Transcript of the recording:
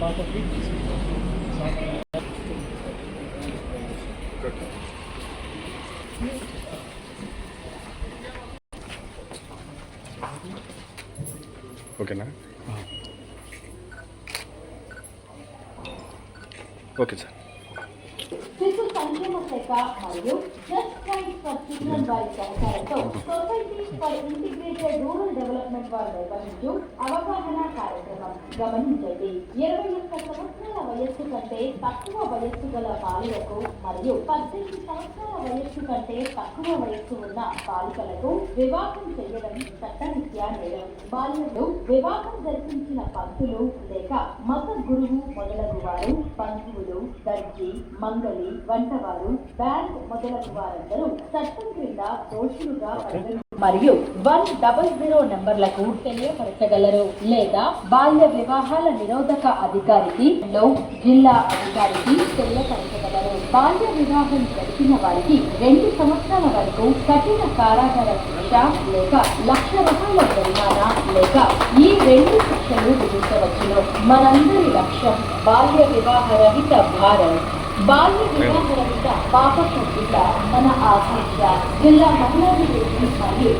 ఓకేనా? Okay sir. శిశు సంక్షేమ శాఖ మరియు జస్ట్ ట్రైబ్స్ ఫర్ చిల్డ్రన్ వారి సహకారంతో societies for integrated rural development వారు నిర్వహించు అవగాహన కార్యక్రమం. గమనించండి, 21 సంవత్సరాల వయస్సు కంటే తక్కువ వయస్సు గల బాలికలకు మరియు 18 సంవత్సరాల వయస్సు కంటే తక్కువ వయస్సు ఉన్న బాలికలకు వివాహం చేయడం చట్టరీత్యా నేరం. బాలికలు వివాహం జరిపించిన పంతులు లేక మత గురువు మొదలగు వారు, బంధువులు, దర్జీ, మంగళి, వంటవారు, బ్యాంక్ మొదలగు వారందరూ చట్టం క్రింద దోషులుగా మరియు 100 నంబర్లకు తెలియపరచగలరు లేదా బాల్య వివాహాల నిరోధక అధికారికి జిల్లా అధికారికి తెలియపరచగలరు. బాల్య వివాహం జరిపిన వారికి 2 సంవత్సరాల వరకు కఠిన కారాగార శిక్ష లేక ₹1,00,000 జరిమానా లేక ఈ 2 శిక్షలు విధించవచ్చును. మనందరి లక్ష్యం బాల్య వివాహ రహిత భారత్. బాల్య వివాహ రహిత పాప జిల్లా మన ఆకాంక్ష. జిల్లా మహిళా మరియు